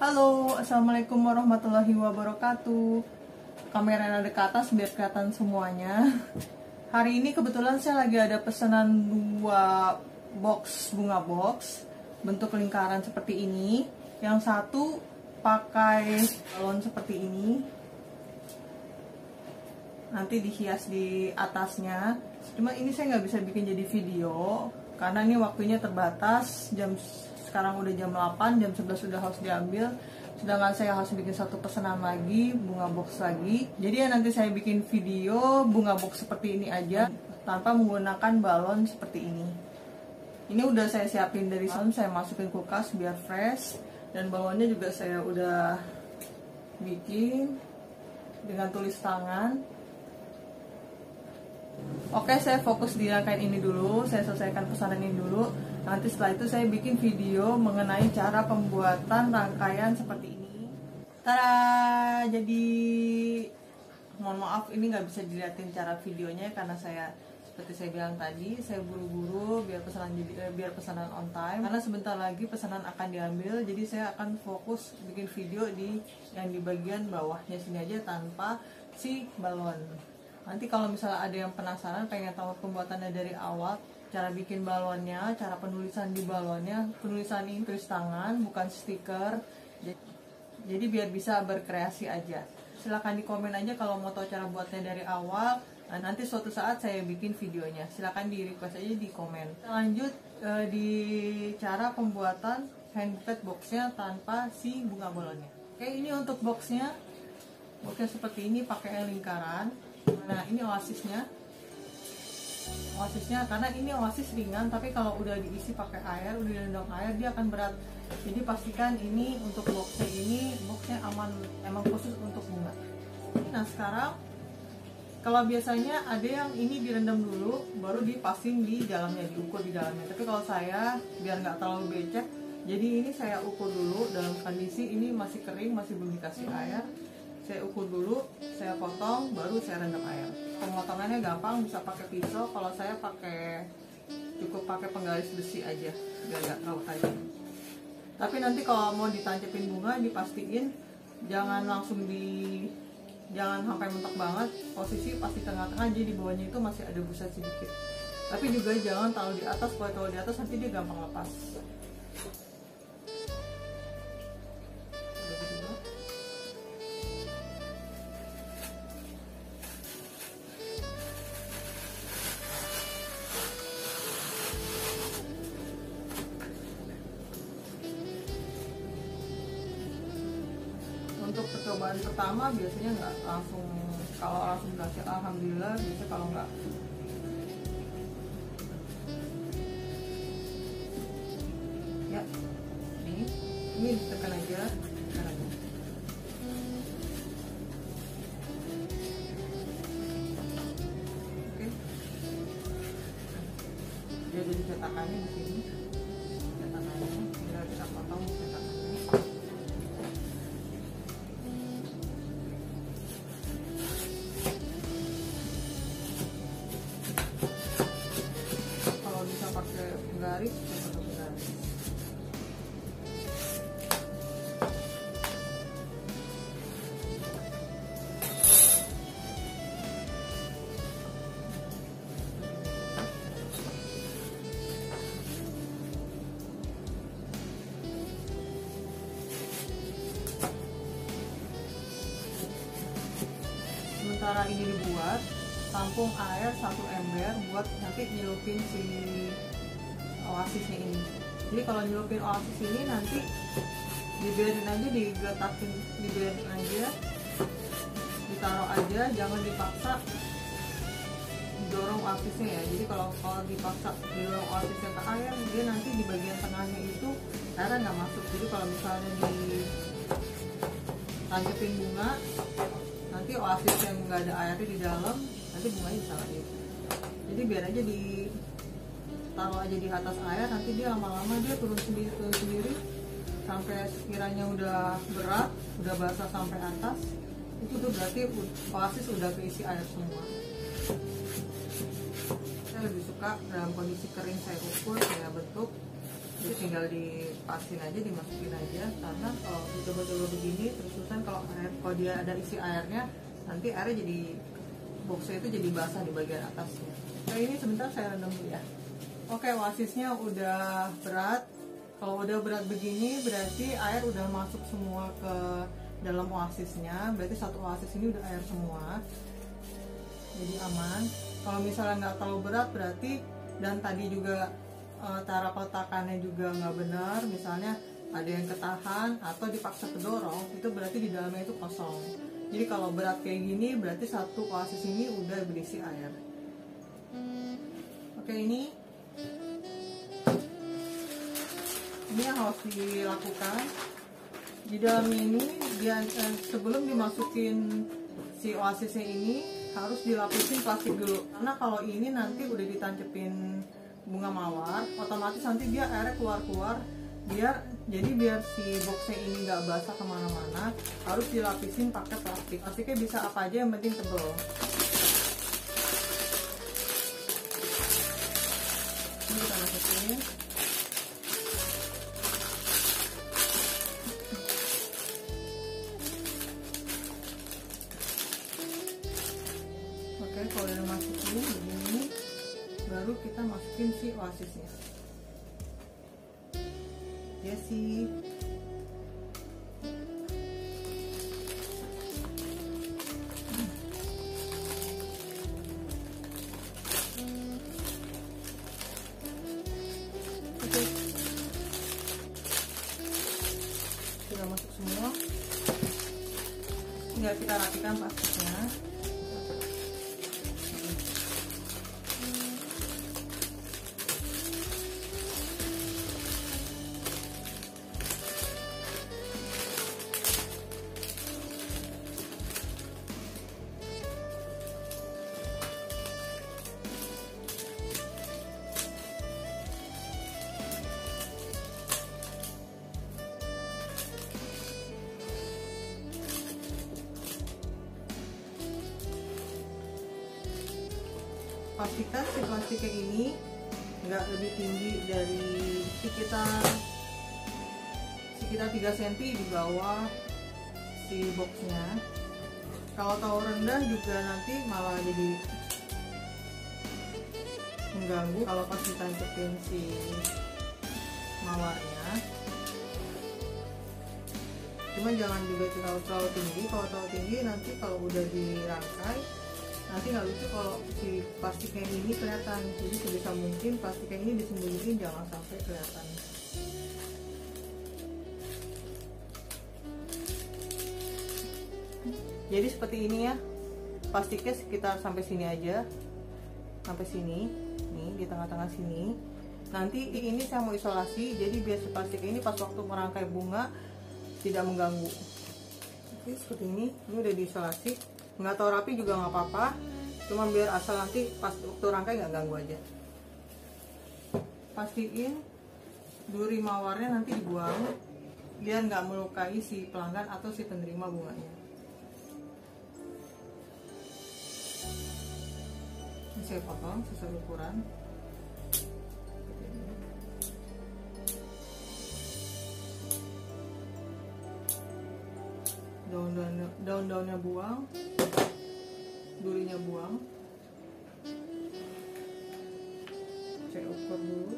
Halo, assalamualaikum warahmatullahi wabarakatuh. Kameranya ada ke atas biar kelihatan semuanya. Hari ini kebetulan saya lagi ada pesanan 2 box bunga box bentuk lingkaran seperti ini. Yang satu pakai balon seperti ini, nanti dihias di atasnya. Cuma ini saya nggak bisa bikin jadi video karena ini waktunya terbatas. Sekarang udah jam 8, jam 11 sudah harus diambil. Sedangkan saya harus bikin satu pesanan lagi, bunga box lagi. Jadi ya nanti saya bikin video bunga box seperti ini aja, tanpa menggunakan balon seperti ini. Ini udah saya siapin dari sana, saya masukin kulkas biar fresh. Dan balonnya juga saya udah bikin dengan tulis tangan. Oke, saya fokus di rangkaian ini dulu, saya selesaikan pesanan ini dulu. Nanti setelah itu saya bikin video mengenai cara pembuatan rangkaian seperti ini. Tada! Jadi mohon maaf ini nggak bisa dilihatin cara videonya karena saya seperti saya bilang tadi, saya buru-buru biar pesanan on time. Karena sebentar lagi pesanan akan diambil, jadi saya akan fokus bikin video yang di bagian bawahnya sini aja tanpa si balon. Nanti kalau misalnya ada yang penasaran pengen tahu pembuatannya dari awal, cara bikin balonnya, cara penulisan di balonnya, penulisan ini tulis tangan bukan stiker. Jadi biar bisa berkreasi aja. Silahkan di komen aja kalau mau tahu cara buatnya dari awal. Nah, nanti suatu saat saya bikin videonya. Silahkan di request aja di komen. Lanjut di cara pembuatan handmade boxnya tanpa si bunga balonnya. Oke, ini untuk boxnya. Boxnya seperti ini pakai lingkaran. Nah, ini oasisnya karena ini oasis ringan, tapi kalau udah diisi pakai air, udah direndam air, dia akan berat. Jadi pastikan ini untuk boxnya aman, emang khusus untuk bunga. Nah, sekarang kalau biasanya ada yang ini direndam dulu baru dipasing di dalamnya, diukur di dalamnya. Tapi kalau saya biar nggak terlalu becek, jadi ini saya ukur dulu dalam kondisi ini masih kering, masih belum dikasih air. Saya ukur dulu, saya potong, baru saya rendam air. Pemotongannya gampang, bisa pakai pisau. Kalau saya cukup pakai penggaris besi aja, biar nggak terlalu tajam. Tapi nanti kalau mau ditancapin bunga, dipastiin jangan sampai mentok banget. Posisi pasti tengah-tengah, jadi di bawahnya itu masih ada busa sedikit. Tapi juga jangan taruh di atas, kalau taruh di atas nanti dia gampang lepas. Untuk percobaan pertama biasanya nggak langsung, kalau langsung berhasil alhamdulillah, biasanya kalau nggak ya ini ditekan aja, oke. Dia jadi cetakannya di sini, cetakannya tinggal kita potong cetakannya. Penggaris. Sementara ini dibuat, tampung air 1 ember buat nanti nyelupin si oasisnya ini. Jadi kalau nyelupin oasis ini nanti dibiarin aja, dibiarin aja, ditaruh aja, jangan dipaksa dorong oasisnya ya. Jadi kalau dipaksa didorong oasisnya ke air, dia nanti di bagian tengahnya itu airnya nggak masuk. Jadi kalau misalnya ditancapin bunga, nanti oasis yang nggak ada airnya di dalam, nanti bunganya bisa lahir. Jadi biar aja taruh aja di atas air, nanti dia lama-lama dia turun sendiri sampai sekiranya udah berat, udah basah sampai atas, itu tuh berarti oasis udah keisi air semua. Saya lebih suka dalam kondisi kering, saya ukur, saya bentuk, jadi tinggal dipasin aja, dimasukin aja, karena kalau coba-coba begini terus-terusan, kalau dia ada isi airnya, nanti airnya jadi boxnya itu jadi basah di bagian atasnya. Nah ini sebentar saya rendam dulu ya. Oke, oasisnya udah berat. Kalau udah berat begini berarti air udah masuk semua ke dalam oasisnya, berarti satu oasis ini udah air semua, jadi aman. Kalau misalnya nggak terlalu berat berarti, dan tadi juga cara peletakannya juga nggak benar, misalnya ada yang ketahan atau dipaksa kedorong, itu berarti di dalamnya itu kosong. Jadi kalau berat kayak gini berarti satu oasis ini udah berisi air. Oke, ini yang harus dilakukan. Di dalam ini sebelum dimasukin si oasisnya ini harus dilapisin plastik dulu, karena kalau ini nanti udah ditancepin bunga mawar, otomatis nanti dia airnya keluar-keluar. Biar si boxnya ini nggak basah kemana-mana, harus dilapisin pakai plastik. Plastiknya bisa apa aja, yang penting tebel. Ini kita masukin. Oke, kalau udah masukin begini, baru kita masukin si oasisnya. Ya sih. Oke. Sudah masuk semua. Tinggal kita rapikan plastiknya. Pastikan si plastiknya ini nggak lebih tinggi dari sekitar 3 cm di bawah si boxnya. Kalau terlalu rendah juga nanti malah jadi mengganggu kalau pas ditancepin si mawarnya. Cuma jangan juga terlalu tinggi. Kalau terlalu tinggi nanti kalau udah dirangkai nanti nggak lucu kalau si plastiknya ini kelihatan. Jadi sebisa mungkin plastiknya ini disembunyiin, jangan sampai kelihatan. Jadi seperti ini ya, plastiknya sekitar sampai sini aja, sampai sini, nih di tengah-tengah sini. Nanti ini saya mau isolasi, jadi biar si plastik ini pas waktu merangkai bunga tidak mengganggu. Oke, seperti ini udah diisolasi. Nggak tahu rapi juga nggak apa-apa, cuma biar asal nanti pas waktu rangkai nggak ganggu aja. Pastiin duri mawarnya nanti dibuang biar nggak melukai si pelanggan atau si penerima bunganya. Ini saya potong sesuai ukuran. Daun-daunnya buang, durinya buang. Saya ukur dulu.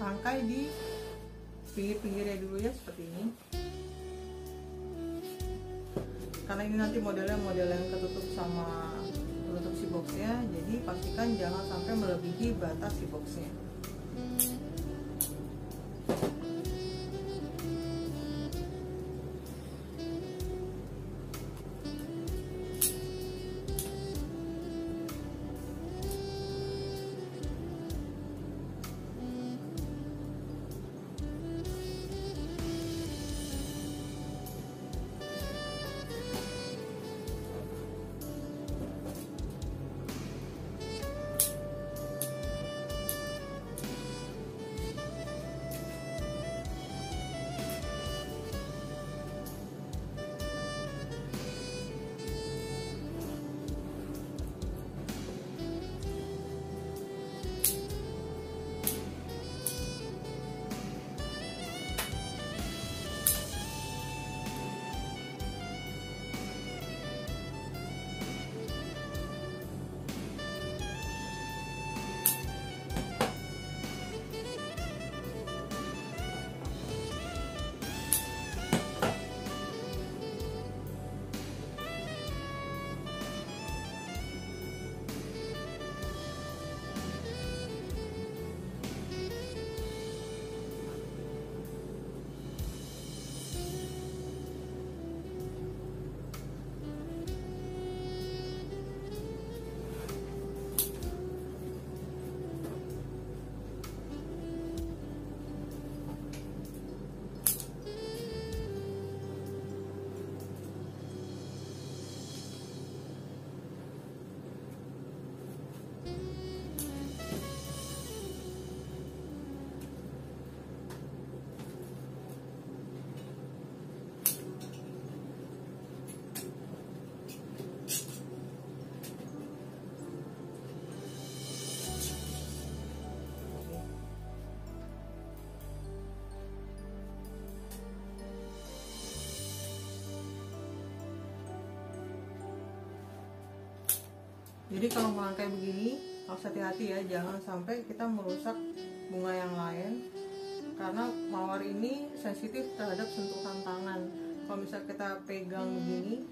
Rangkai di pinggir-pinggirnya dulu ya, seperti ini. Karena ini nanti modelnya model yang ketutup sama penutup si boxnya, jadi pastikan jangan sampai melebihi batas si boxnya. Jadi kalau merangkai begini harus hati-hati ya, jangan sampai kita merusak bunga yang lain, karena mawar ini sensitif terhadap sentuhan tangan. Kalau misalnya kita pegang begini,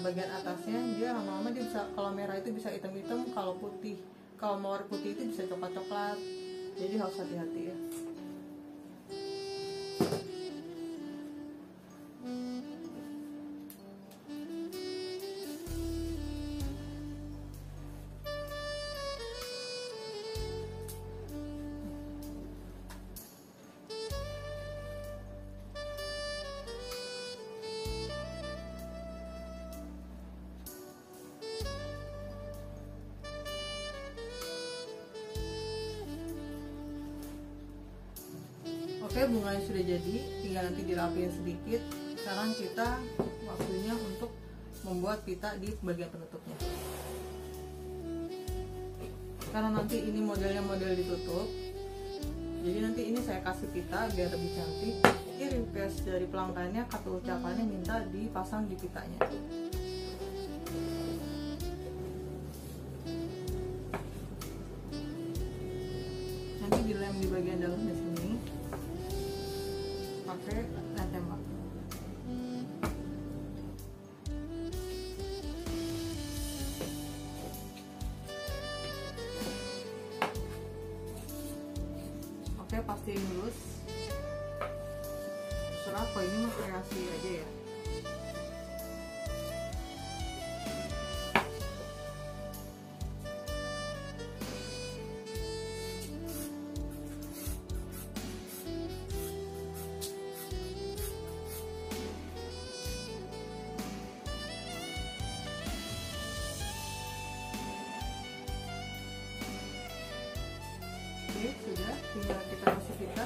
bagian atasnya, dia lama-lama dia bisa, kalau merah itu bisa hitam-hitam, kalau putih, kalau mawar putih itu bisa coklat-coklat. Jadi harus hati-hati ya. Oke, bunganya sudah jadi, tinggal nanti dirapiin sedikit. Sekarang kita waktunya untuk membuat pita di bagian penutupnya. Karena nanti ini modelnya model ditutup, jadi nanti ini saya kasih pita biar lebih cantik. Ini request dari pelanggannya, kata ucapannya minta dipasang di pitanya. Nanti dilem di bagian dalamnya sini pakai lem tembak. Oke, pastiin lurus. Terserah, kok ini mah kreasi aja ya. Oke, sudah, tinggal kita kasih pita.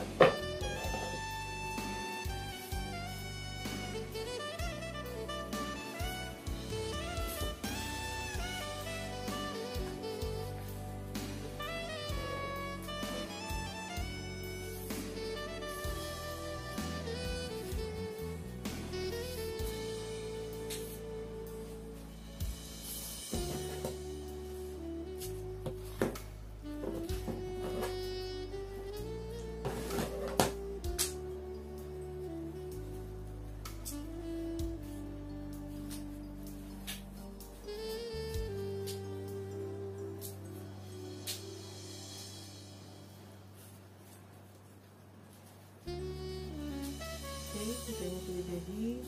Pitanya sudah jadi.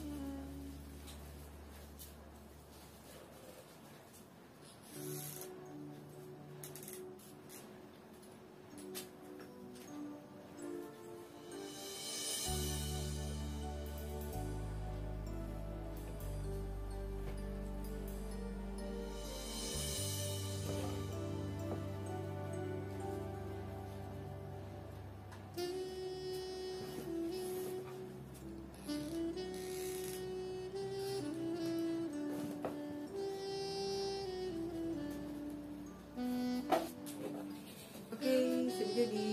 Jadi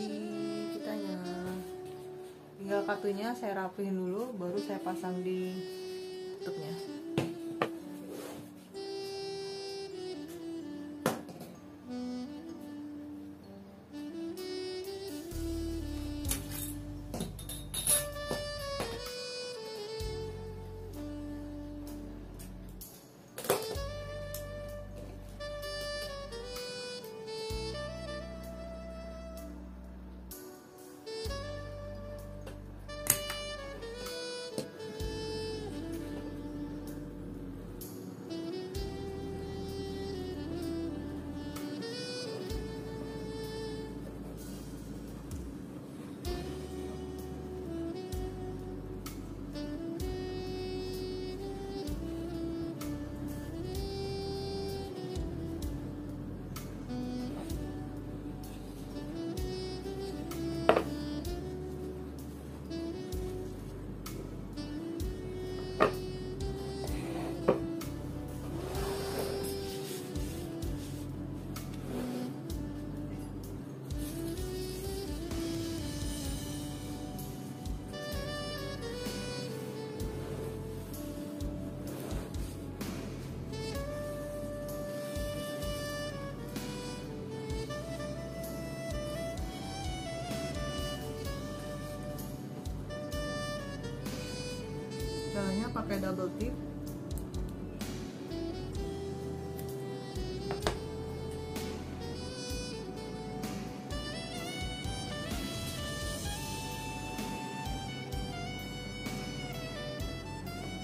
pitanya tinggal kartunya saya rapihin dulu, baru saya pasang di tutupnya. pakai double tip.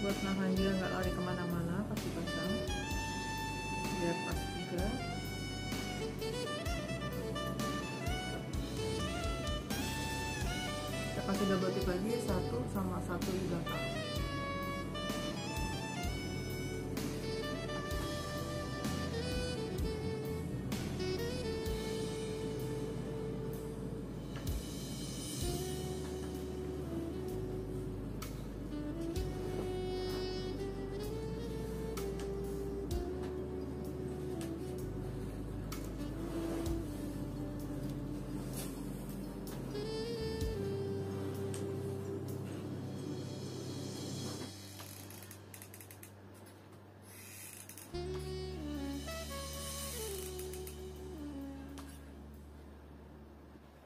Buat nahan dia nggak lari kemana-mana, pasti pasang biar pas juga. Kita kasih double tip lagi, satu sama satu di belakang.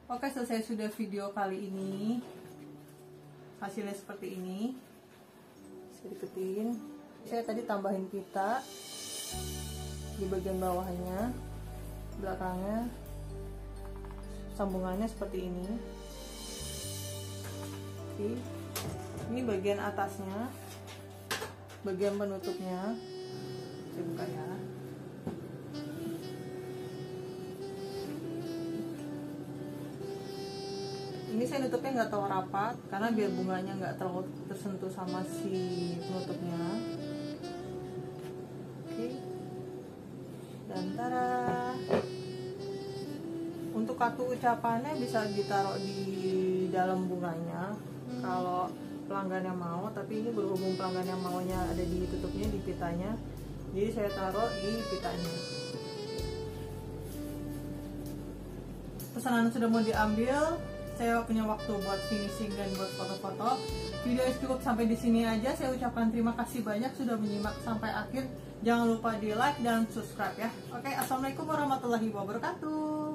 Oke, selesai sudah video kali ini. Hasilnya seperti ini. Saya deketin. Saya tadi tambahin pita di bagian bawahnya, belakangnya, sambungannya seperti ini. Oke. Ini bagian atasnya, bagian penutupnya. Saya buka ya. Ini saya nutupnya nggak terlalu rapat karena biar bunganya nggak terlalu tersentuh sama si penutupnya. Oke. Dan tara. Untuk kartu ucapannya bisa ditaruh di dalam bunganya kalau pelanggan yang mau, tapi ini berhubung pelanggan yang maunya ada di tutupnya, di pitanya, jadi saya taruh di pitanya. Pesanan sudah mau diambil. Saya punya waktu buat finishing dan buat foto-foto. Video cukup sampai di sini aja. Saya ucapkan terima kasih banyak sudah menyimak sampai akhir. Jangan lupa di like dan subscribe ya. Oke, assalamualaikum warahmatullahi wabarakatuh.